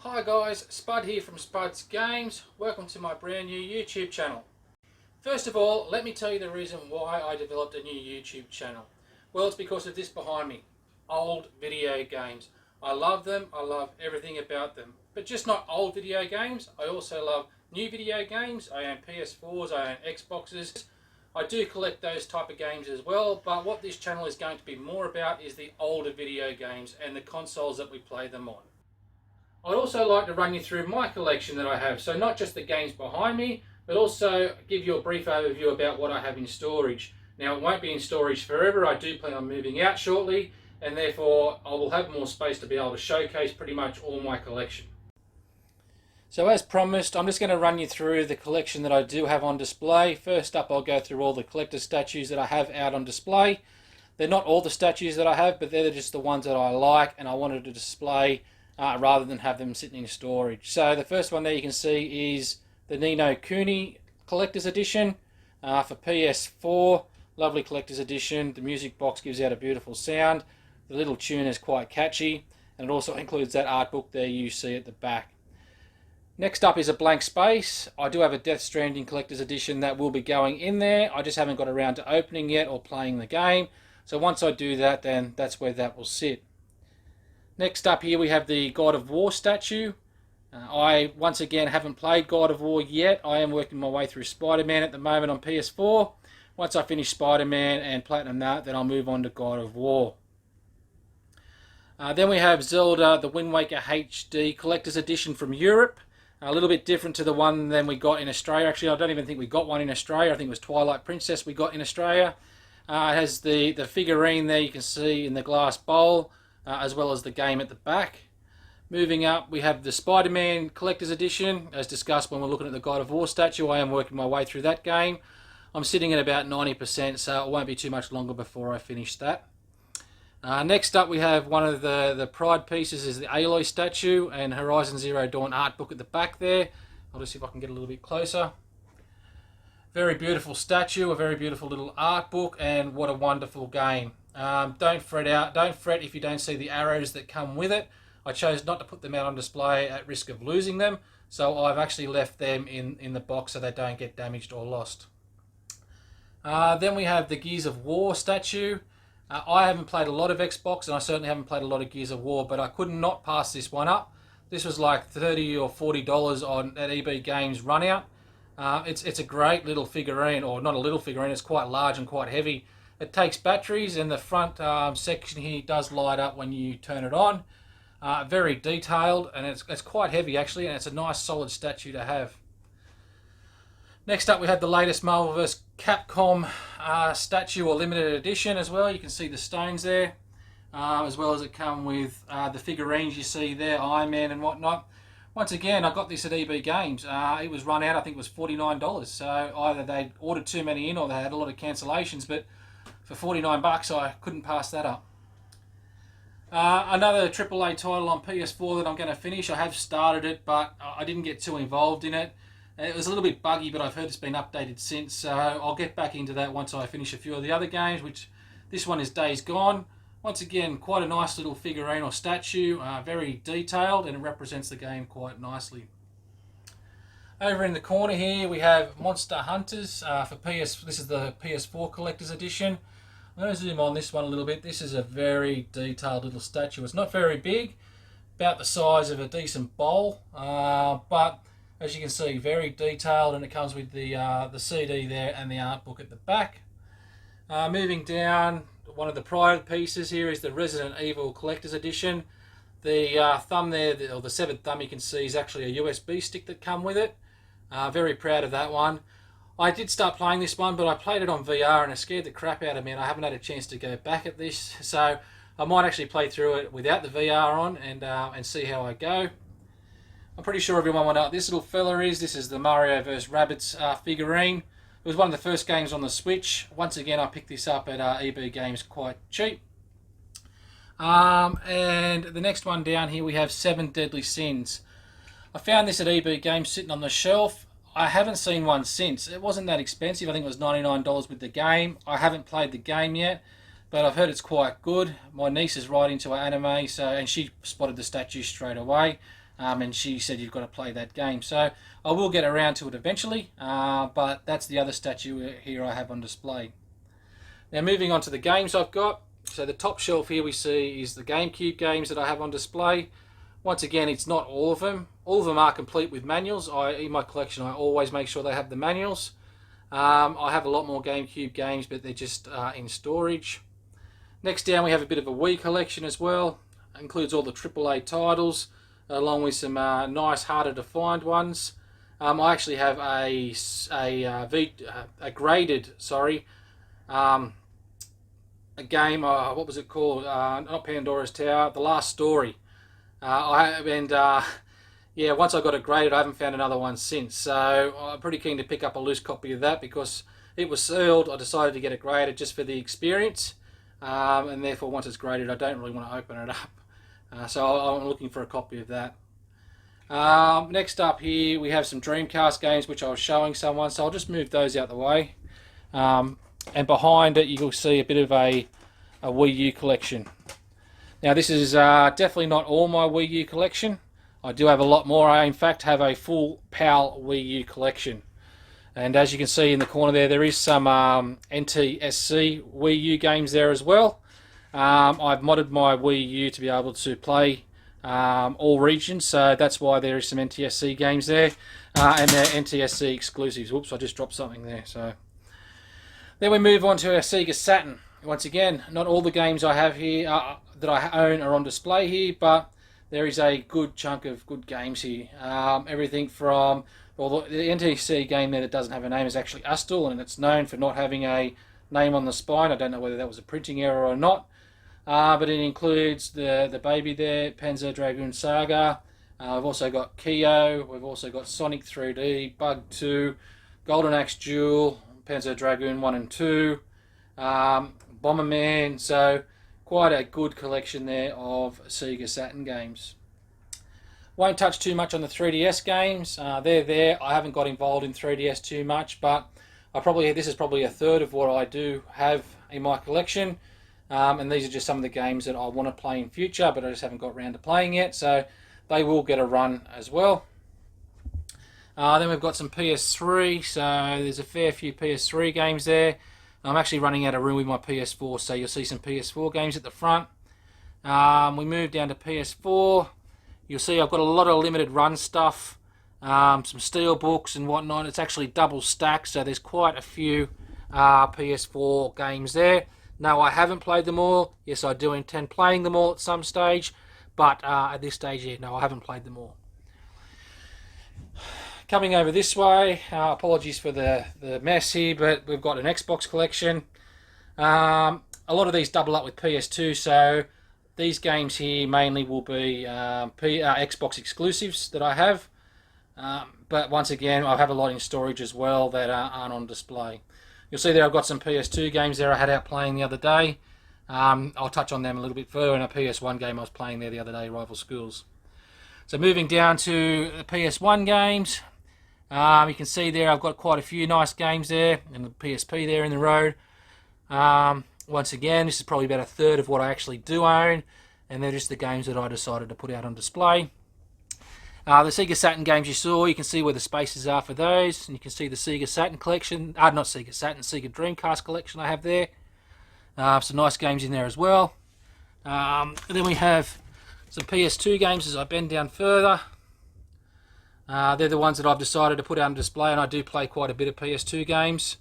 Hi guys, Spud here from Spud's Games. Welcome to my brand new YouTube channel. First of all, let me tell you the reason why I developed a new YouTube channel. Well, it's because of this behind me. Old video games. I love them, I love everything about them. But just not old video games, I also love new video games. I own PS4s, I own Xboxes. I do collect those type of games as well, but what this channel is going to be more about is the older video games and the consoles that we play them on. I'd also like to run you through my collection that I have, so not just the games behind me, but also give you a brief overview about what I have in storage. Now, it won't be in storage forever. I do plan on moving out shortly, and therefore I will have more space to be able to showcase pretty much all my collection. So as promised, I'm just going to run you through the collection that I do have on display. First up, I'll go through all the collector statues that I have out on display. They're not all the statues that I have, but they're just the ones that I like and I wanted to display rather than have them sitting in storage. So the first one there you can see is the Ni no Kuni Collector's Edition for PS4. Lovely Collector's Edition. The music box gives out a beautiful sound. The little tune is quite catchy, and it also includes that art book there you see at the back. Next up is a Blank Space. I do have a Death Stranding Collector's Edition that will be going in there. I just haven't got around to opening yet or playing the game. So once I do that, then that's where that will sit. Next up here we have the God of War statue. I once again haven't played God of War yet. I am working my way through Spider-Man at the moment on PS4. Once I finish Spider-Man and platinum that, then I'll move on to God of War. Then we have Zelda The Wind Waker HD Collector's Edition from Europe. A little bit different to the one than we got in Australia. Actually, I don't even think we got one in Australia. I think it was Twilight Princess we got in Australia. It has the figurine there you can see in the glass bowl. As well as the game at the back. Moving up, we have the Spider-Man Collector's Edition. As discussed when we're looking at the God of War statue, I am working my way through that game. I'm sitting at about 90%, so it won't be too much longer before I finish that. Next up, we have one of the Pride pieces is the Aloy statue and Horizon Zero Dawn art book at the back there. I'll just see if I can get a little bit closer. Very beautiful statue, a very beautiful little art book, and what a wonderful game. Don't fret if you don't see the arrows that come with it. I chose not to put them out on display at risk of losing them, so I've actually left them in the box so they don't get damaged or lost. Then we have the Gears of War statue. I haven't played a lot of Xbox, and I certainly haven't played a lot of Gears of War, but I could not pass this one up. This was like $30 or $40 at EB Games run out. It's a great little figurine, or not a little figurine, it's quite large and quite heavy. It takes batteries, and the front section here does light up when you turn it on. Very detailed, and it's quite heavy actually, and it's a nice solid statue to have. Next up we have the latest Marvel vs. Capcom statue or limited edition as well. You can see the stones there, as well as it come with the figurines you see there, Iron Man and whatnot. Once again, I got this at EB Games. It was run out, I think it was $49. So either they ordered too many in or they had a lot of cancellations, but for $49 I couldn't pass that up. Another AAA title on PS4 that I'm going to finish. I have started it, but I didn't get too involved in it. It was a little bit buggy, but I've heard it's been updated since, so I'll get back into that once I finish a few of the other games, which this one is Days Gone. Once again, quite a nice little figurine or statue, very detailed, and it represents the game quite nicely. Over in the corner here we have Monster Hunters for PS. This is the PS4 Collector's Edition. I'm going to zoom on this one a little bit. This is a very detailed little statue. It's not very big, about the size of a decent bowl, but as you can see, very detailed, and it comes with the CD there and the art book at the back. Moving down, one of the Pride pieces here is the Resident Evil Collector's Edition. The thumb there, or the severed thumb you can see, is actually a USB stick that come with it. Very proud of that one. I did start playing this one, but I played it on VR and it scared the crap out of me, and I haven't had a chance to go back at this. So I might actually play through it without the VR on and see how I go. I'm pretty sure everyone will know what this little fella is. This is the Mario vs. Rabbids figurine. It was one of the first games on the Switch. Once again, I picked this up at EB Games quite cheap. And the next one down here, we have Seven Deadly Sins. I found this at EB Games sitting on the shelf. I haven't seen one since. It wasn't that expensive. I think it was $99 with the game. I haven't played the game yet, but I've heard it's quite good. My niece is right into anime, and she spotted the statue straight away. and she said you've got to play that game. So I will get around to it eventually, but that's the other statue here I have on display. Now moving on to the games I've got. So the top shelf here we see is the GameCube games that I have on display. Once again, it's not all of them. All of them are complete with manuals. In my collection, I always make sure they have the manuals. I have a lot more GameCube games, but they're just in storage. Next down, we have a bit of a Wii collection as well. It includes all the AAA titles, along with some nice, harder to find ones. I actually have a graded, a game. What was it called? Not Pandora's Tower. The Last Story. Yeah, once I got it graded, I haven't found another one since. So I'm pretty keen to pick up a loose copy of that because it was sealed. I decided to get it graded just for the experience, and therefore once it's graded, I don't really want to open it up. So I'm looking for a copy of that. Next up here, we have some Dreamcast games which I was showing someone, so I'll just move those out the way. And behind it, you'll see a bit of a Wii U collection. Now this is definitely not all my Wii U collection. I do have a lot more. I in fact have a full PAL Wii U collection. And as you can see in the corner there is some NTSC Wii U games there as well. I've modded my Wii U to be able to play all regions, so that's why there is some NTSC games there. And they're NTSC exclusives. Whoops, I just dropped something there. So then we move on to our Sega Saturn. Once again, not all the games I have here that I own are on display here, but there is a good chunk of good games here. Everything from, well, the NTSC game there that doesn't have a name is actually Astul, and it's known for not having a name on the spine. I don't know whether that was a printing error or not, but it includes the baby there, Panzer Dragoon Saga. We've also got Kyo, we've also got Sonic 3D, Bug 2, Golden Axe Duel, Panzer Dragoon 1 and 2, Bomberman, so quite a good collection there of Sega Saturn games. Won't touch too much on the 3DS games. They're there. I haven't got involved in 3DS too much, but this is probably a third of what I do have in my collection. And these are just some of the games that I want to play in future, but I just haven't got around to playing yet, so they will get a run as well. Then we've got some PS3, so there's a fair few PS3 games there. I'm actually running out of room with my PS4, so you'll see some PS4 games at the front. We move down to PS4. You'll see I've got a lot of limited run stuff, some steel books and whatnot. It's actually double stacked, so there's quite a few PS4 games there. No, I haven't played them all. Yes, I do intend playing them all at some stage, but at this stage, yeah, no, I haven't played them all. Coming over this way, apologies for the mess here, but we've got an Xbox collection. A lot of these double up with PS2, so these games here mainly will be Xbox exclusives that I have. But once again, I have a lot in storage as well that aren't on display. You'll see there I've got some PS2 games there I had out playing the other day. I'll touch on them a little bit further in a PS1 game I was playing there the other day, Rival Schools. So moving down to the PS1 games. You can see there I've got quite a few nice games there, and the PSP there in the road. Once again, this is probably about a third of what I actually do own, and they're just the games that I decided to put out on display. The Sega Saturn games you saw, you can see where the spaces are for those, and you can see the Sega Saturn collection, not Sega Saturn, Sega Dreamcast collection I have there. Some nice games in there as well. And then we have some PS2 games as I bend down further. They're the ones that I've decided to put out on display, and I do play quite a bit of PS2 games.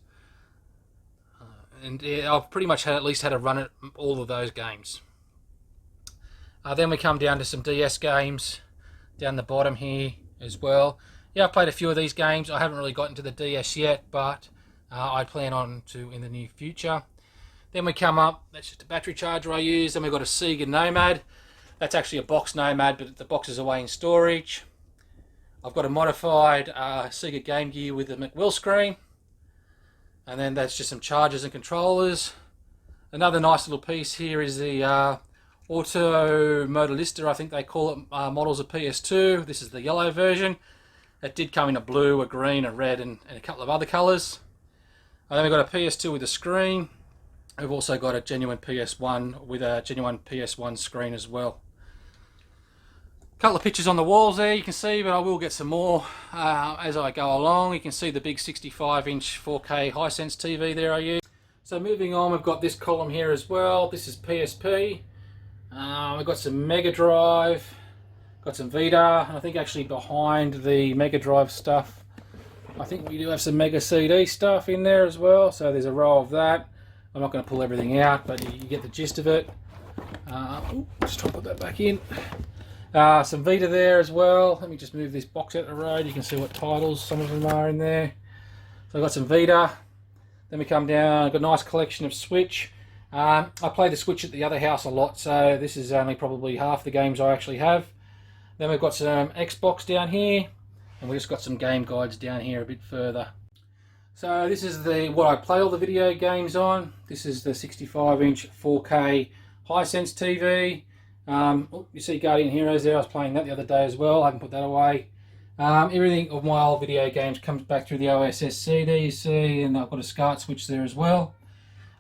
And I've pretty much at least had a run at all of those games. Then we come down to some DS games down the bottom here as well. Yeah, I've played a few of these games. I haven't really gotten to the DS yet, but I plan on to in the near future. Then we come up, that's just a battery charger I use. Then we've got a Sega Nomad. That's actually a box Nomad, but the box is away in storage. I've got a modified Sega Game Gear with a McWill screen. And then that's just some chargers and controllers. Another nice little piece here is the Auto Modellista, I think they call it, models of PS2. This is the yellow version. It did come in a blue, a green, a red, and a couple of other colours. And then we've got a PS2 with a screen. We've also got a genuine PS1 with a genuine PS1 screen as well. Couple of pictures on the walls there you can see, but I will get some more as I go along. You can see the big 65-inch 4K Hisense TV there I use. So moving on, we've got this column here as well. This is PSP. We've got some Mega Drive, got some Vita, and I think actually behind the Mega Drive stuff, I think we do have some Mega CD stuff in there as well. So there's a row of that. I'm not going to pull everything out, but you get the gist of it. Just try to put that back in. Some Vita there as well. Let me just move this box out the road. You can see what titles some of them are in there. So I've got some Vita. Then we come down, I've got a nice collection of Switch. I play the Switch at the other house a lot, so this is only probably half the games I actually have. Then we've got some Xbox down here, and we've just got some game guides down here a bit further. So this is what I play all the video games on. This is the 65-inch 4K Hisense TV. You see Guardian Heroes there. I was playing that the other day as well. I haven't put that away. Everything of my old video games comes back through the OSS CD, you see, and I've got a SCART switch there as well.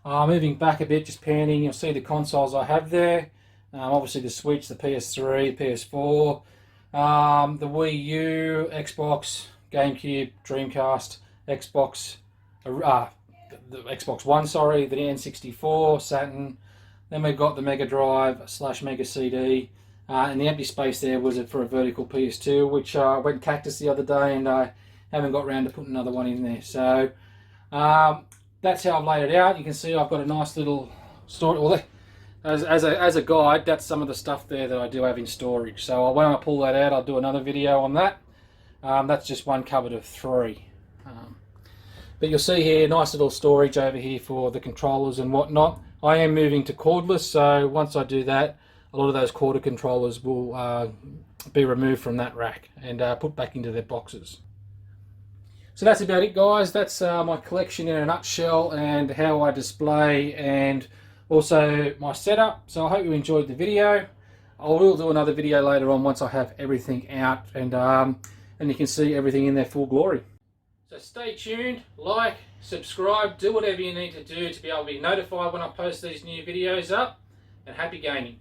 Moving back a bit, just panning, you'll see the consoles I have there. Obviously the Switch, the PS3, PS4, the Wii U, Xbox, GameCube, Dreamcast, Xbox, the Xbox One, sorry, the N64, Saturn. Then we've got the Mega Drive / Mega CD, and the empty space there was for a vertical PS2, which went cactus the other day, and I haven't got around to putting another one in there. So that's how I've laid it out. You can see I've got a nice little storage. Well, as a guide, that's some of the stuff there that I do have in storage. So when I pull that out, I'll do another video on that. That's just one cupboard of 3. But you'll see here, nice little storage over here for the controllers and whatnot. I am moving to cordless, so once I do that, a lot of those corded controllers will be removed from that rack and put back into their boxes. So that's about it, guys. That's my collection in a nutshell, and how I display, and also my setup. So I hope you enjoyed the video. I will do another video later on once I have everything out, and you can see everything in their full glory. So stay tuned, like, subscribe, do whatever you need to do to be able to be notified when I post these new videos up, and happy gaming.